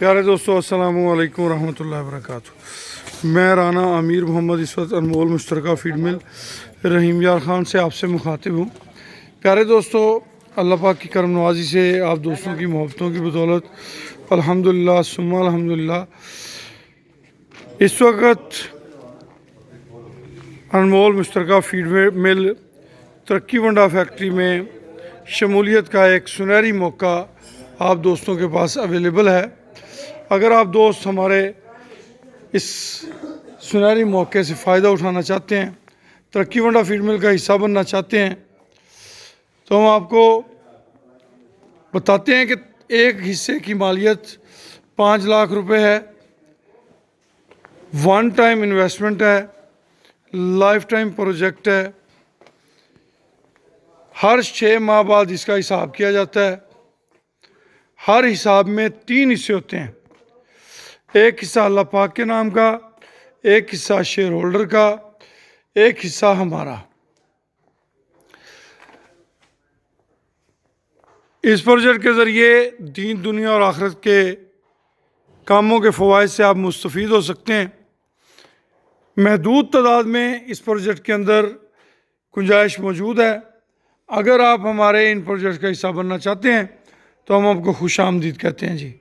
प्यारे दोस्तों अस्सलाम वालेकुम रहमतुल्लाहि व बरकातुहू। मैं राना आमिर मोहम्मद इस वक्त अनमोल मुश्तरका फीड मिल रहीम यार ख़ान से आपसे मुखातिब हूँ। प्यारे दोस्तों, अल्लाह पाक की करम नवाजी से आप दोस्तों की मोहब्बतों की बदौलत अल्हम्दुलिल्लाह सुम्मा अल्हम्दुलिल्लाह इस वक्त अनमोल मुश्तरका फीड मिल तरक्की वंडा फैक्ट्री में शमूलियत का एक सुनहरी मौका आप दोस्तों के पास अवेलेबल है। अगर आप दोस्त हमारे इस सुनहरी मौके से फ़ायदा उठाना चाहते हैं, तरक्की वंडा फीड मिल का हिस्सा बनना चाहते हैं, तो हम आपको बताते हैं कि एक हिस्से की मालियत 5 लाख रुपए है, वन टाइम इन्वेस्टमेंट है, लाइफ टाइम प्रोजेक्ट है। हर 6 माह बाद इसका हिसाब किया जाता है। हर हिसाब में 3 हिस्से होते हैं। एक हिस्सा अल्लाह पाक के नाम का, एक हिस्सा शेयर होल्डर का, एक हिस्सा हमारा। इस प्रोजेक्ट के ज़रिए दीन दुनिया और आखिरत के कामों के फ़वाइद से आप मुस्तफ़ीद हो सकते हैं। महदूद तादाद में इस प्रोजेक्ट के अंदर गुंजाइश मौजूद है। अगर आप हमारे इन प्रोजेक्ट का हिस्सा बनना चाहते हैं तो हम आपको खुश आमदीद कहते हैं जी।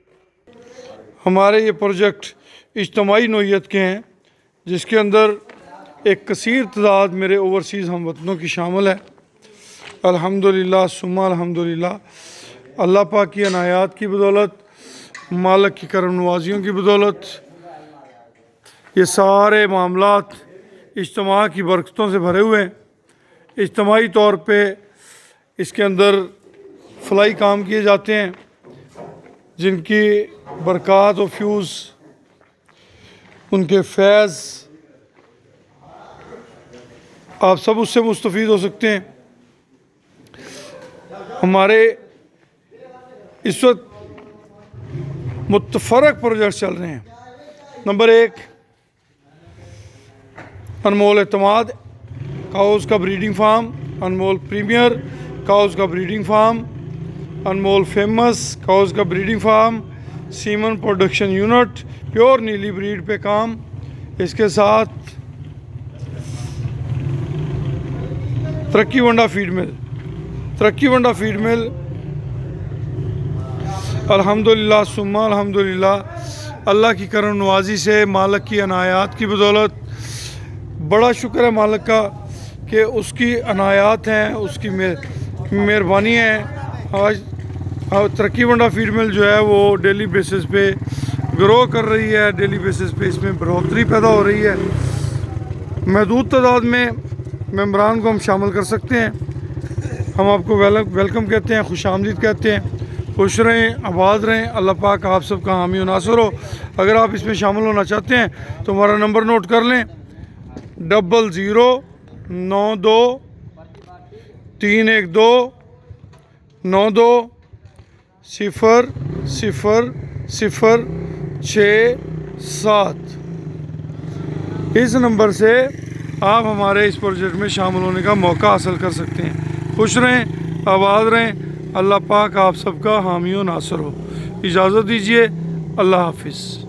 हमारे ये प्रोजेक्ट इज्तमाही नोयत के हैं, जिसके अंदर एक कसीर तादाद मेरे ओवरसीज़ हमवतनों की शामिल है। अल्हम्दुलिल्लाह सुम्मा अल्हम्दुलिल्लाह, अल्लाह पाक की अनायात की बदौलत, मालिक की करम नवाजियों की बदौलत ये सारे मामलात इज्तमा की बरकतों से भरे हुए हैं। इज्तमाही तौर पे इसके अंदर फलाई काम किए जाते हैं, जिनकी बरक़ात और फ्यूज़ उनके फैज़ आप सब उससे मुस्तफ़ीद हो सकते हैं। हमारे इस वक्त मुतफ़रक़ प्रोजेक्ट चल रहे हैं। नंबर 1 अनमोल एतमाद काउज़ का breeding farm, Anmol premier cows का breeding farm, Anmol famous cows का breeding farm, semen production unit, pure Nili breed पे काम। इसके साथ तरक्की वंडा फीड मिल, तरक्की वंडा फीड मिल अल्हम्दुलिल्लाह सुम्मा अल्हम्दुलिल्लाह, अल्लाह की करम नवाजी से, मालिक की अनायात की बदौलत, बड़ा शुक्र है मालिक का कि उसकी अनायात हैं, उसकी मेहरबानी है। आज तरक्की वंडा फीड मिल जो है वो डेली बेसिस पे ग्रो कर रही है, डेली बेसिस पे इसमें बढ़ोतरी पैदा हो रही है। महदूद तादाद में मेम्बरान को हम शामिल कर सकते हैं। हम आपको वेलकम कहते हैं, खुश आमदीद कहते हैं। खुश रहें, आबाद रहें, अल्लाह पाक आप सबका हामी और नासर हो। अगर आप इसमें शामिल होना चाहते हैं तो हमारा नंबर नोट कर लें, 0092 312 92000067। इस नंबर से आप हमारे इस प्रोजेक्ट में शामिल होने का मौका हासिल कर सकते हैं। खुश रहें, आबाद रहें, अल्लाह पाक आप सबका हामी और नासर हो। इजाज़त दीजिए, अल्लाह हाफिज़।